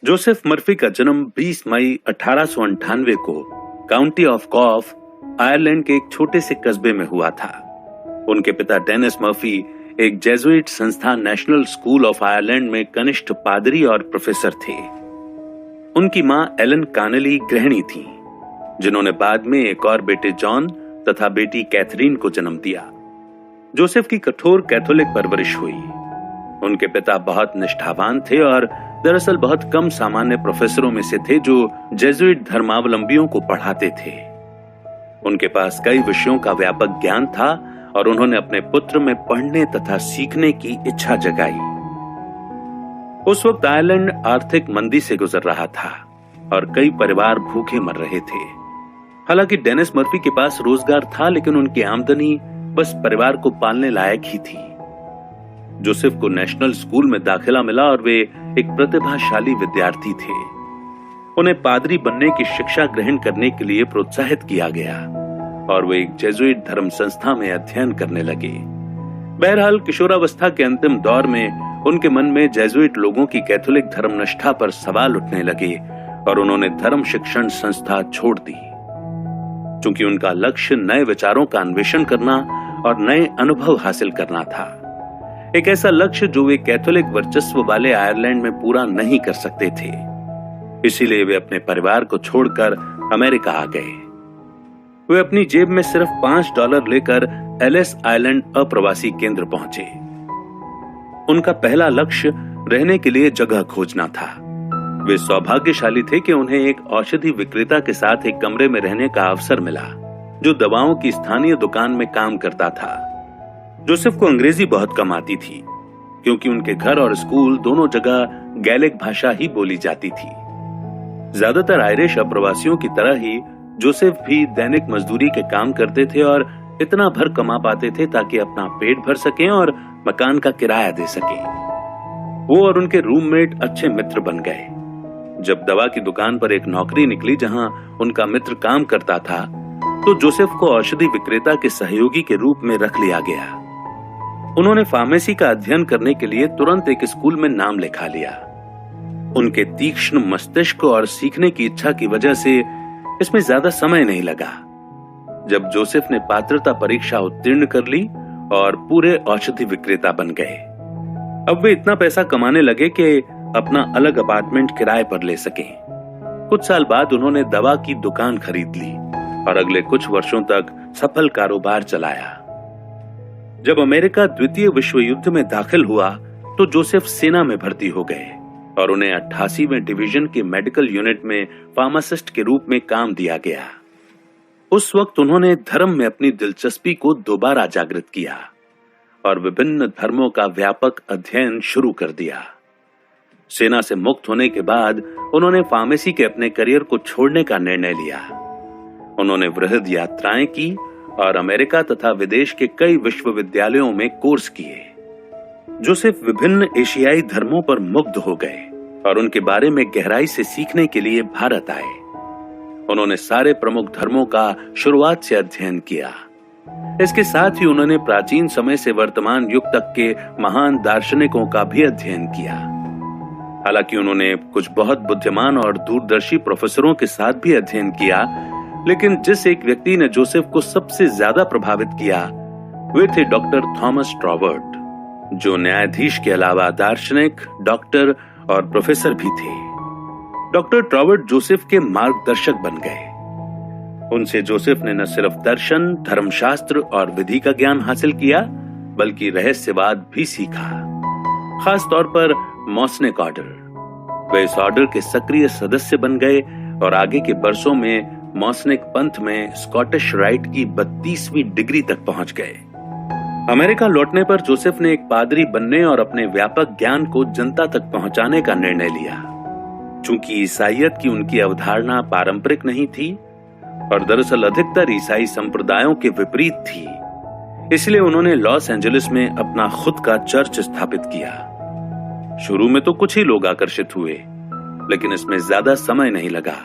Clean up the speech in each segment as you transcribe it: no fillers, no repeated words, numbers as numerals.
Joseph Murphy का जन्म 20 मई 1898 को काउंटी ऑफ कॉफ, आयरलैंड के एक छोटे से कस्बे में हुआ था। उनके पिता डेनिस मर्फी एक जेजुइट संस्था नेशनल स्कूल ऑफ आयरलैंड में कनिष्ठ पादरी और प्रोफेसर थे। उनकी मां एलन कानली गृहिणी थी, जिन्होंने बाद में एक और बेटे जॉन तथा बेटी कैथरीन को जन्म दिया। जोसेफ की कठोर कैथोलिक परवरिश हुई। उनके पिता बहुत निष्ठावान थे और दरअसल बहुत कम सामान्य प्रोफेसरों में से थे जो जेजुइट धर्मावलंबियों को पढ़ाते थे। उनके पास कई विषयों का व्यापक ज्ञान था और उन्होंने अपने पुत्र में पढ़ने तथा सीखने की इच्छा जगाई। उस वक्त आयरलैंड आर्थिक मंदी से गुजर रहा था और कई परिवार भूखे मर रहे थे। हालांकि डेनिस मर्फी के पास रोजगार था, लेकिन उनकी आमदनी बस परिवार को पालने लायक ही थी। जोसेफ को नेशनल स्कूल में दाखिला मिला और वे एक प्रतिभाशाली विद्यार्थी थे। उन्हें पादरी बनने की शिक्षा ग्रहण करने के लिए प्रोत्साहित किया गया और वे एक जेजुइट धर्म संस्था में अध्ययन करने लगे। बहरहाल किशोरावस्था के अंतिम दौर में उनके मन में जेजुइट लोगों की कैथोलिक धर्मनिष्ठा पर सवाल उठने लगे और उन्होंने धर्म शिक्षण संस्था छोड़ दी। चूंकि उनका लक्ष्य नए विचारों का अन्वेषण करना और नए अनुभव हासिल करना था, एक ऐसा लक्ष्य जो वे कैथोलिक वर्चस्व वाले आयरलैंड में पूरा नहीं कर सकते थे। इसीलिए वे अपने परिवार को छोड़कर अमेरिका आ गए। वे अपनी जेब में सिर्फ $5 लेकर एलिस आइलैंड अप्रवासी केंद्र पहुंचे। उनका पहला लक्ष्य रहने के लिए जगह खोजना था। वे सौभाग्यशाली थे कि उन्हें एक औषधि विक्रेता के साथ एक कमरे में रहने का अवसर मिला, जो दवाओं की स्थानीय दुकान में काम करता था। जोसेफ को अंग्रेजी बहुत कम आती थी, क्योंकि उनके घर और स्कूल दोनों जगह गैलिक भाषा ही बोली जाती थी। ज्यादातर आयरिश अप्रवासियों की तरह ही जोसेफ भी दैनिक मजदूरी के काम करते थे और इतना भर कमा पाते थे ताकि अपना पेट भर सकें और मकान का किराया दे सकें। वो और उनके रूममेट अच्छे मित्र बन गए। जब दवा की दुकान पर एक नौकरी निकली जहां उनका मित्र काम करता था, तो जोसेफ को औषधि विक्रेता के सहयोगी के रूप में रख लिया गया। उन्होंने फार्मेसी का अध्ययन करने के लिए तुरंत एक स्कूल में नाम लिखा लिया। उनके तीक्ष्ण मस्तिष्क और सीखने की इच्छा की वजह से इसमें ज्यादा समय नहीं लगा। जब जोसेफ ने पात्रता परीक्षा उत्तीर्ण कर ली और पूरे औषधि विक्रेता बन गए। अब वे इतना पैसा कमाने लगे कि अपना अलग अपार्टमेंट किराए पर ले सकें। कुछ साल बाद उन्होंने दवा की दुकान खरीद ली और अगले कुछ वर्षों तक सफल कारोबार चलाया। जब अमेरिका द्वितीय विश्व युद्ध में दाखिल हुआ तो जोसेफ सेना में भर्ती हो गए और उन्हें 88वें डिवीजन के मेडिकल यूनिट में फार्मासिस्ट के रूप में काम दिया गया। उस वक्त उन्होंने धर्म में अपनी दिलचस्पी को दोबारा जागृत किया और विभिन्न धर्मों का व्यापक अध्ययन शुरू कर दिया। सेना से मुक्त होने के बाद उन्होंने फार्मेसी के अपने करियर को छोड़ने का निर्णय लिया। उन्होंने वृहद यात्राएं की और अमेरिका तथा विदेश के कई विश्वविद्यालयों में कोर्स किए। जोसेफ विभिन्न एशियाई धर्मों पर मुग्ध हो गए और उनके बारे में गहराई से सीखने के लिए भारत आए। उन्होंने सारे प्रमुख धर्मों का शुरुआत से अध्ययन किया। इसके साथ ही उन्होंने प्राचीन समय से वर्तमान युग तक के महान दार्शनिकों का भी अध्ययन किया। हालांकि उन्होंने कुछ बहुत बुद्धिमान और दूरदर्शी प्रोफेसरों के साथ भी अध्ययन किया, लेकिन जिस एक व्यक्ति ने जोसेफ को सबसे ज्यादा प्रभावित किया वे थे डॉक्टर थॉमस ट्रॉवर्ट, जो न्यायाधीश के अलावा दार्शनिक, डॉक्टर और प्रोफेसर भी थे। डॉक्टर ट्रॉवर्ट जोसेफ के मार्गदर्शक बन गए। उनसे जोसेफ ने न सिर्फ दर्शन, धर्मशास्त्र और विधि का ज्ञान हासिल किया, बल्कि रहस्यवाद भी सीखा, खास तौर पर मॉसनिक ऑर्डर। वे इस ऑर्डर के सक्रिय सदस्य बन गए और आगे के वर्षों में मॉसनिक पंथ में स्कॉटिश राइट की 32वीं डिग्री तक पहुंच गए। अमेरिका लौटने पर जोसेफ ने एक पादरी बनने और अपने व्यापक ज्ञान को जनता तक पहुंचाने का निर्णय लिया। चूंकि ईसाईयत की उनकी अवधारणा पारंपरिक नहीं थी और दरअसल अधिकतर ईसाई संप्रदायों के विपरीत थी, इसलिए उन्होंने लॉस एंजलिस में अपना खुद का चर्च स्थापित किया। शुरू में तो कुछ ही लोग आकर्षित हुए, लेकिन इसमें ज्यादा समय नहीं लगा,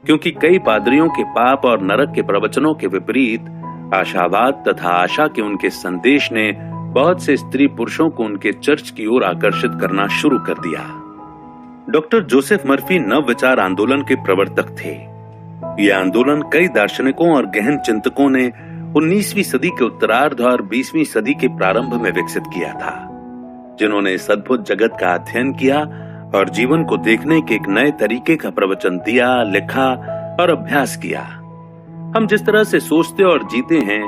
क्योंकि कई पादरियों के पाप और नरक के प्रवचनों के विपरीत आशावाद तथा आशा के उनके संदेश ने बहुत से स्त्री पुरुषों को उनके चर्च की ओर आकर्षित करना शुरू कर दिया। डॉक्टर जोसेफ मर्फी नव विचार आंदोलन के प्रवर्तक थे। यह आंदोलन कई दार्शनिकों और गहन चिंतकों ने 19वीं सदी के उत्तरार्ध और 20वीं सदी के प्रारंभ में विकसित किया था, जिन्होंने इस अद्भुत जगत का अध्ययन किया और जीवन को देखने के एक नए तरीके का प्रवचन दिया, लिखा और अभ्यास किया। हम जिस तरह से सोचते और जीते हैं,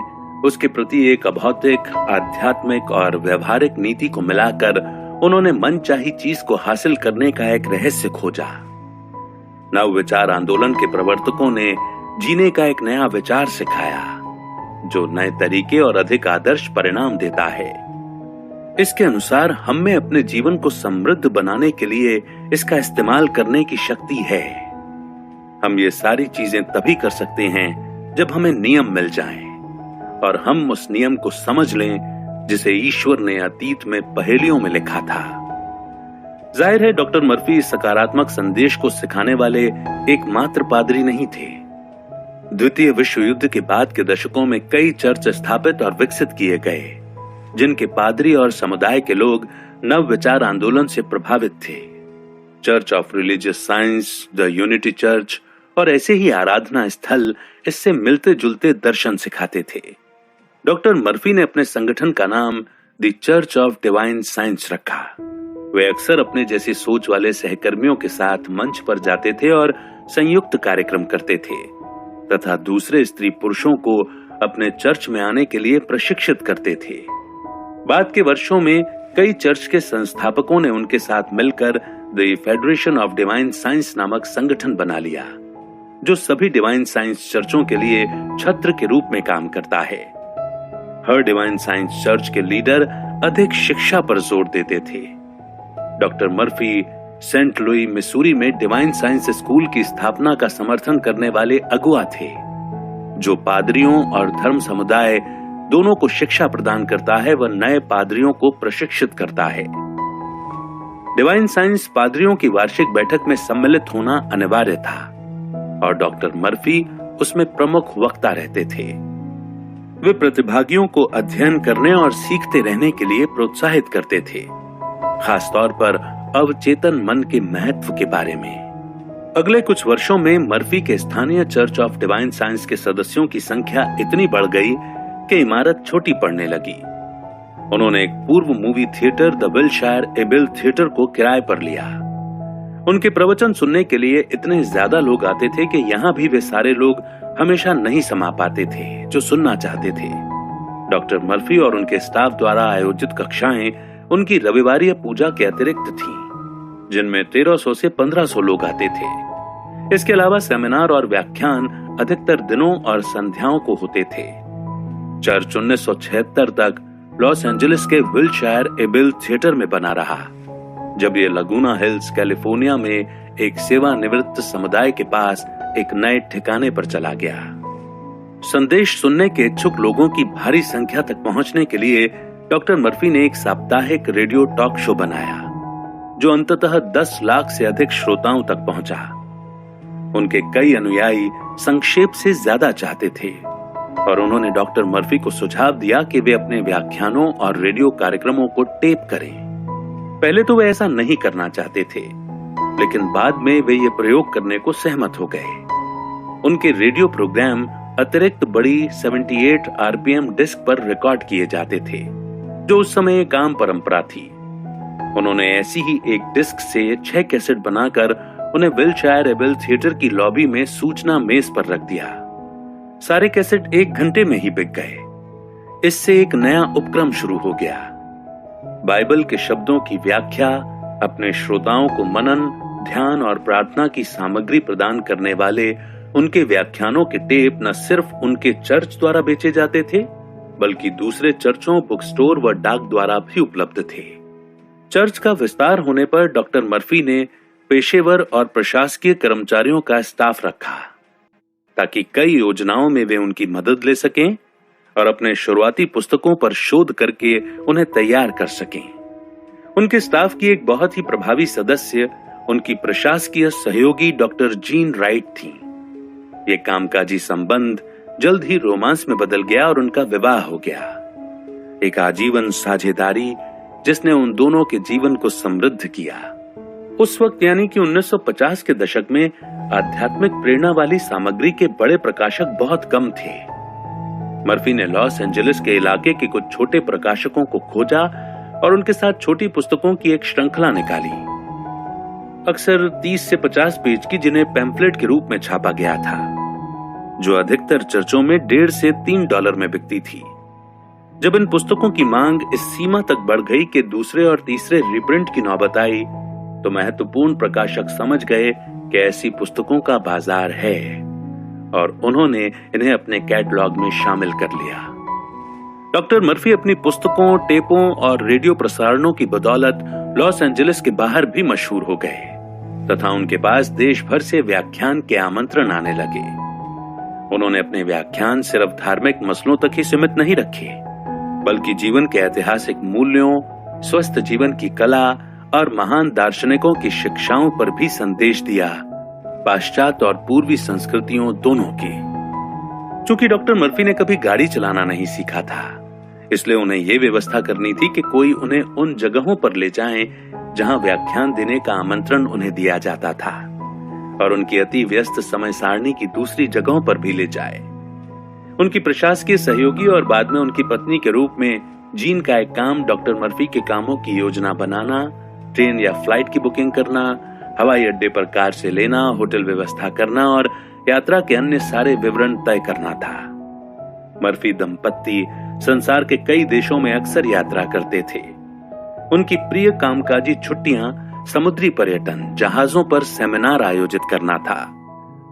उसके प्रति एक अभौतिक, आध्यात्मिक और व्यवहारिक नीति को मिलाकर उन्होंने मनचाही चीज को हासिल करने का एक रहस्य खोजा। नव विचार आंदोलन के प्रवर्तकों ने जीने का एक नया विचार सिखाया, जो नए तरीके और अधिक आदर्श परिणाम देता है। इसके अनुसार हम में अपने जीवन को समृद्ध बनाने के लिए इसका इस्तेमाल करने की शक्ति है। हम ये सारी चीजें तभी कर सकते हैं जब हमें नियम मिल जाएं और हम उस नियम को समझ लें जिसे ईश्वर ने अतीत में पहेलियों में लिखा था। जाहिर है डॉक्टर मर्फी इस सकारात्मक संदेश को सिखाने वाले एकमात्र पादरी नहीं थे। द्वितीय विश्व युद्ध के बाद के दशकों में कई चर्च स्थापित और विकसित किए गए, जिनके पादरी और समुदाय के लोग नव विचार आंदोलन से प्रभावित थे। Church of religious science, the unity church और ऐसे ही आराधना स्थल इससे मिलते जुलते दर्शन सिखाते थे। डॉक्टर मर्फी ने अपने संगठन का नाम the church of divine science रखा। वे अक्सर अपने जैसी सोच वाले सहकर्मियों के साथ मंच पर जाते थे और संयुक्त कार्यक्रम करते थे तथा दूसरे स्त्री पुरुषों को अपने चर्च में आने के लिए प्रशिक्षित करते थे। बाद के वर्षों में कई चर्च के संस्थापकों ने उनके साथ मिलकर the federation of divine science नामक संगठन बना लिया, जो सभी डिवाइन साइंस चर्चों के लिए छत्र के रूप में काम करता है। हर डिवाइन साइंस चर्च के लीडर अधिक शिक्षा पर जोर देते थे। Doctor Murphy Saint Louis, Missouri में डिवाइन साइंस स्कूल की स्थापना का समर्थन करने वाले अगुआ थे, जो पादरियों और धर्म समुदाय दोनों को शिक्षा प्रदान करता है व नए पादरियों को प्रशिक्षित करता है। डिवाइन साइंस पादरियों की वार्षिक बैठक में सम्मिलित होना अनिवार्य था और डॉक्टर मर्फी उसमें प्रमुख वक्ता रहते थे। वे प्रतिभागियों को अध्ययन करने और सीखते रहने के लिए प्रोत्साहित करते थे, खासतौर पर अवचेतन मन के महत्व के बारे में। अगले कुछ वर्षों में मर्फी के स्थानीय चर्च ऑफ डिवाइन साइंस के सदस्यों की संख्या इतनी बढ़ गई कि इमारत छोटी पड़ने लगी। उन्होंने एक पूर्व movie theatre the Wilshire Ebell theatre को किराए पर लिया। उनके प्रवचन सुनने के लिए इतने ज्यादा लोग आते थे कि यहाँ भी वे सारे लोग हमेशा नहीं समा पाते थे जो सुनना चाहते थे। डॉक्टर मर्फी और उनके स्टाफ द्वारा आयोजित कक्षाएं उनकी रविवारीय पूजा के अतिरिक्त थीं, जिनमें 1300 से 1500 लोग आते थे। इसके अलावा सेमिनार और व्याख्यान अधिकतर दिनों और संध्याओं को होते थे। चर्च 1976 तक लॉस एंजलिस के विलशायर एबेल थिएटर में बना रहा, जब ये लगूना हिल्स कैलिफोर्निया में एक सेवानिवृत्त समुदाय के पास एक नए ठिकाने पर चला गया। संदेश सुनने के इच्छुक लोगों की भारी संख्या तक पहुंचने के लिए डॉक्टर मर्फी ने एक साप्ताहिक रेडियो टॉक शो बनाया, जो अंततः 10 लाख से अधिक श्रोताओं तक पहुंचा। उनके कई अनुयायी संक्षेप से ज्यादा चाहते थे और उन्होंने डॉक्टर मर्फी को सुझाव दिया कि वे अपने व्याख्यानों और रेडियो कार्यक्रमों को टेप करें। पहले तो वे ऐसा नहीं करना चाहते थे, लेकिन बाद में वे ये प्रयोग करने को सहमत हो गए। उनके रेडियो प्रोग्राम अतिरिक्त बड़ी 78 आरपीएम डिस्क पर रिकॉर्ड किए जाते थे, जो उस समय एक आम परंपरा थी। उन्होंने ऐसी ही एक डिस्क से 6 कैसेट बनाकर उन्हें विलशायर एबेल थिएटर की लॉबी में सूचना मेज पर रख दिया। सारे कैसेट 1 घंटे में ही बिक गए। इससे एक नया उपक्रम शुरू हो गया। बाइबल के शब्दों की व्याख्या, अपने श्रोताओं को मनन, ध्यान और प्रार्थना की सामग्री प्रदान करने वाले उनके व्याख्यानों के टेप न सिर्फ उनके चर्च द्वारा बेचे जाते थे, बल्कि दूसरे चर्चों, बुक स्टोर व डाक द्वारा भी उपलब्ध थे। चर्च का विस्तार होने पर डॉक्टर मर्फी ने पेशेवर और प्रशासकीय कर्मचारियों का स्टाफ रखा, ताकि कई योजनाओं में वे उनकी मदद ले सकें और अपने शुरुआती पुस्तकों पर शोध करके उन्हें तैयार कर सकें। उनके स्टाफ की एक बहुत ही प्रभावी सदस्य उनकी प्रशासकीय सहयोगी डॉक्टर जीन राइट थी। ये कामकाजी संबंध जल्द ही रोमांस में बदल गया और उनका विवाह हो गया। एक आजीवन साझेदारी जिसने उन दोनों के जीवन को समृद्ध किया। उस वक्त यानी कि 1950 के दशक में आध्यात्मिक प्रेरणा वाली सामग्री के बड़े प्रकाशक बहुत कम थे। मर्फी ने लॉस एंजलिस के इलाके के कुछ छोटे प्रकाशकों को खोजा और उनके साथ छोटी पुस्तकों की एक श्रृंखला निकाली, अक्सर 30 से 50 पेज की, जिन्हें पैम्फलेट के रूप में छापा गया था, जो अधिकतर चर्चों में $1.5 से $3 में बिकती थी। जब इन पुस्तकों की मांग इस सीमा तक बढ़ गई कि दूसरे और तीसरे रिप्रिंट की नौबत आई, तो महत्वपूर्ण प्रकाशक समझ गए कि ऐसी पुस्तकों का बाजार है और उन्होंने इन्हें अपने कैटलॉग में शामिल कर लिया। डॉक्टर मर्फी अपनी पुस्तकों, टेपों और रेडियो प्रसारणों की बदौलत लॉस एंजलिस के बाहर भी मशहूर हो गए तथा उनके पास देश भर से व्याख्यान के आमंत्रण आने लगे। उन्होंने अपने व्याख्यान सिर्फ धार्मिक मसलों तक ही सीमित नहीं रखे, बल्कि जीवन के ऐतिहासिक मूल्यों, स्वस्थ जीवन की कला और महान दार्शनिकों की शिक्षाओं पर भी संदेश दिया, पाश्चात्य और पूर्वी संस्कृतियों दोनों की। चूंकि डॉक्टर मर्फी ने कभी गाड़ी चलाना नहीं सीखा था, इसलिए उन्हें यह व्यवस्था करनी थी कि कोई उन्हें उन जगहों पर ले जाए जहां व्याख्यान देने का आमंत्रण उन्हें दिया जाता था और उनकी अति व्यस्त समय सारणी की दूसरी जगहों पर भी ले जाए। उनकी प्रशासकीय सहयोगी और बाद में उनकी पत्नी के रूप में जीन का एक काम डॉक्टर मर्फी के कामों की योजना बनाना, ट्रेन या फ्लाइट की बुकिंग करना, हवाई अड्डे पर कार से लेना, होटल व्यवस्था करना और यात्रा के अन्य सारे विवरण तय करना था। मर्फी दंपत्ति संसार के कई देशों में अक्सर यात्रा करते थे। उनकी प्रिय कामकाजी छुट्टियां समुद्री पर्यटन, जहाजों पर सेमिनार आयोजित करना था।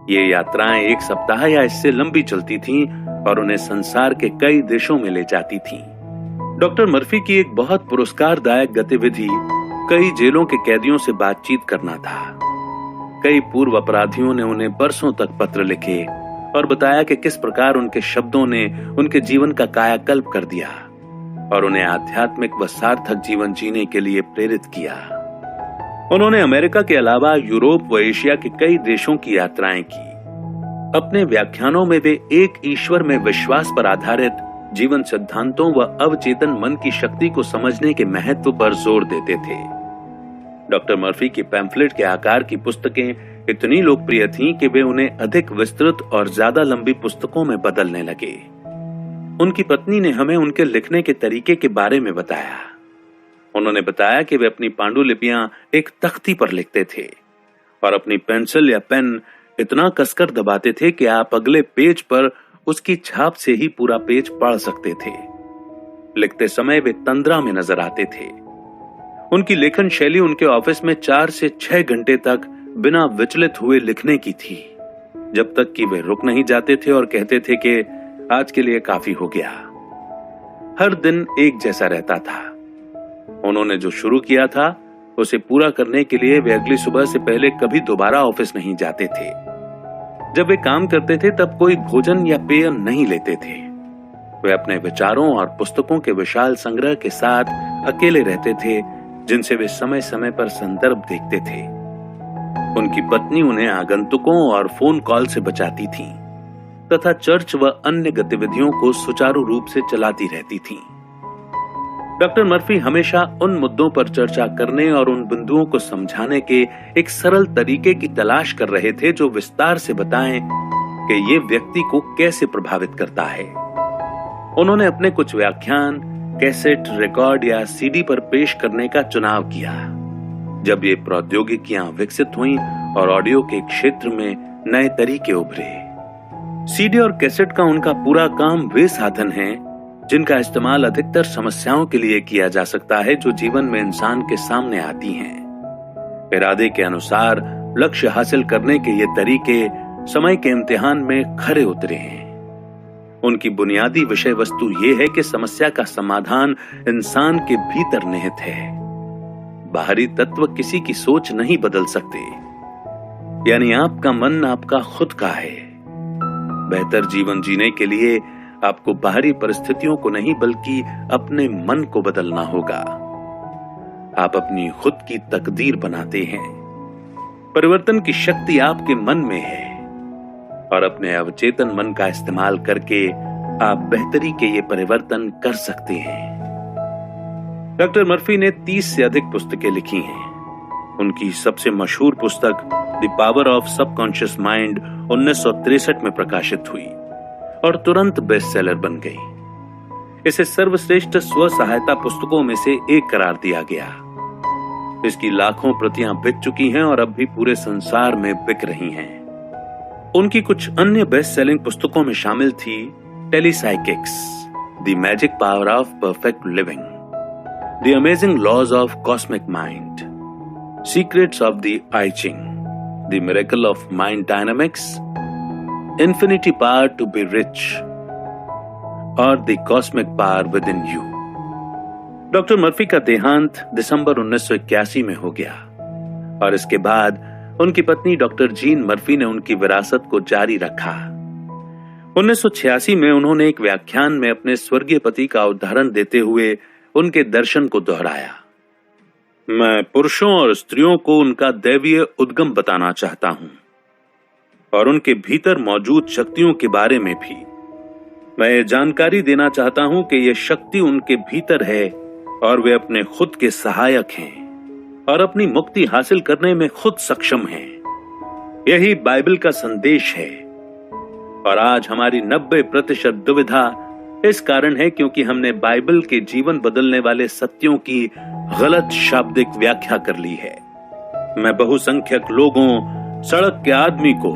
ये यात्राएं 1 सप्ताह या इससे लंबी चलती थीं और उन्हें संसार के कई देशों में ले जाती थीं। डॉक्टर मर्फी की एक बहुत पुरस्कारदायक गतिविधि कई जेलों के कैदियों से बातचीत करना था। कई पूर्व अपराधियों ने उन्हें बरसों तक पत्र लिखे और बताया कि किस प्रकार उनके शब्दों ने उनके जीवन का कायाकल्प कर दिया और उन्हें आध्यात्मिक व सार्थक जीवन जीने के लिए प्रेरित किया। उन्होंने अमेरिका के अलावा यूरोप व एशिया के कई देशों की यात्राएं की। अपने व्याख्यानों में वे एक ईश्वर में विश्वास पर आधारित जीवन सिद्धांतों व अवचेतन मन की शक्ति को समझने के महत्व पर जोर देते थे। डॉक्टर मर्फी की पैम्फलेट के आकार की पुस्तकें इतनी लोकप्रिय थीं कि वे उन्हें अधिक विस्तृत और ज्यादा लंबी पुस्तकों में बदलने लगे। उनकी पत्नी ने हमें उनके लिखने के तरीके के बारे में बताया। उन्होंने बताया कि वे अपनी पांडुलिपियां एक तख्ती पर लिखते थे और अपनी पेंसिल या पेन इतना कसकर दबाते थे कि आप अगले पेज पर उसकी छाप से ही पूरा पेज पढ़ सकते थे। लिखते समय वे तंद्रा में नजर आते थे। उनकी लेखन शैली उनके ऑफिस में 4 से 6 घंटे तक बिना विचलित हुए लिखने की थी, जब तक कि वे रुक नहीं जाते थे और कहते थे कि आज के लिए काफी हो गया। हर दिन एक जैसा रहता था। उन्होंने जो शुरू किया था उसे पूरा करने के लिए वे अगली सुबह से पहले कभी दोबारा ऑफिस नहीं जाते थे। जब वे काम करते थे तब कोई भोजन या पेय नहीं लेते थे। वे अपने विचारों और पुस्तकों के विशाल संग्रह के साथ अकेले रहते थे, जिनसे वे समय समय पर संदर्भ देखते थे। उनकी पत्नी उन्हें आगंतुकों और फोन कॉल से बचाती थी तथा चर्च व अन्य गतिविधियों को सुचारू रूप से चलाती रहती थी। डॉक्टर मर्फी हमेशा उन मुद्दों पर चर्चा करने और उन बिंदुओं को समझाने के एक सरल तरीके की तलाश कर रहे थे जो विस्तार से बताएं कि ये व्यक्ति को कैसे प्रभावित करता है। उन्होंने अपने कुछ व्याख्यान कैसेट, रिकॉर्ड या सीडी पर पेश करने का चुनाव किया। जब ये प्रौद्योगिकियां विकसित हुईं और ऑडियो के क्षेत्र में नए तरीके उभरे। सीडी और कैसेट का उनका पूरा काम वे साधन हैं जिनका इस्तेमाल अधिकतर समस्याओं के लिए किया जा सकता है जो जीवन में इंसान के सामने आती हैं। इरादे के अनुसार लक्ष्य हासिल करने के ये तरीके समय के इम्तिहान में खरे उतरे हैं। उनकी बुनियादी विषय वस्तु ये है कि समस्या का समाधान इंसान के भीतर निहित है। बाहरी तत्व किसी की सोच नहीं बदल सकते, यानी आपका मन आपका खुद का है। बेहतर जीवन जीने के लिए आपको बाहरी परिस्थितियों को नहीं बल्कि अपने मन को बदलना होगा। आप अपनी खुद की तकदीर बनाते हैं। परिवर्तन की शक्ति आपके मन में है और अपने अवचेतन मन का इस्तेमाल करके आप बेहतरी के ये परिवर्तन कर सकते हैं। डॉक्टर मर्फी ने 30 से अधिक पुस्तकें लिखी हैं। उनकी सबसे मशहूर पुस्तक the power of subconscious mind 1963 में प्रकाशित हुई और तुरंत बेस्ट सेलर बन गई। इसे सर्वश्रेष्ठ स्व सहायता पुस्तकों में से एक करार दिया गया। इसकी लाखों प्रतियां बिक चुकी हैं और अब भी पूरे संसार में बिक रही हैं। उनकी कुछ अन्य बेस्ट सेलिंग पुस्तकों में शामिल थी telepsychics, the magic power of perfect living, the amazing laws of cosmic mind, secrets of the I Ching, the miracle of mind dynamics, infinity power to be rich और the cosmic power within you. Doctor Murphy का देहांत दिसंबर 1981 में हो गया और इसके बाद उनकी पत्नी डॉक्टर जीन मर्फी ने उनकी विरासत को जारी रखा। 1986 में उन्होंने एक व्याख्यान में अपने स्वर्गीय पति का उदाहरण देते हुए उनके दर्शन को दोहराया। मैं पुरुषों और स्त्रियों को उनका दैवीय उद्गम बताना चाहता हूं और उनके भीतर मौजूद शक्तियों के बारे में भी। मैं ये जानकारी देना चाहता हूं कि यह शक्ति उनके भीतर है और वे अपने खुद के सहायक हैं और अपनी मुक्ति हासिल करने में खुद सक्षम हैं। यही बाइबल का संदेश है और आज हमारी 90% दुविधा इस कारण है क्योंकि हमने बाइबल के जीवन बदलने वाले सत्यों की गलत शाब्दिक व्याख्या कर ली है। मैं बहुसंख्यक लोगों, सड़क के आदमी को,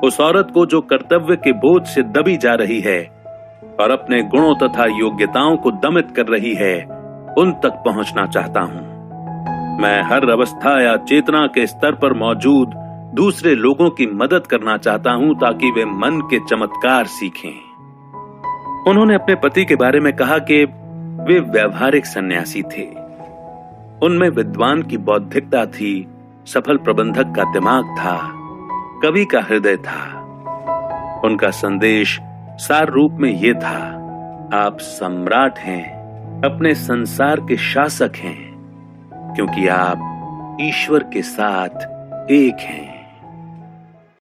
उस औरत को जो कर्तव्य के बोझ से दबी जा रही है और अपने गुणों तथा योग्यताओं को दमित कर रही है, उन तक पहुंचना चाहता हूं। मैं हर अवस्था या चेतना के स्तर पर मौजूद दूसरे लोगों की मदद करना चाहता हूं ताकि वे मन के चमत्कार सीखें। उन्होंने अपने पति के बारे में कहा कि वे व्यवहारिक सन्यासी थे। उनमें विद्वान की बौद्धिकता थी, सफल प्रबंधक का दिमाग था, कवि का हृदय था। उनका संदेश सार रूप में यह था, आप सम्राट हैं, अपने संसार के शासक हैं, क्योंकि आप ईश्वर के साथ एक हैं।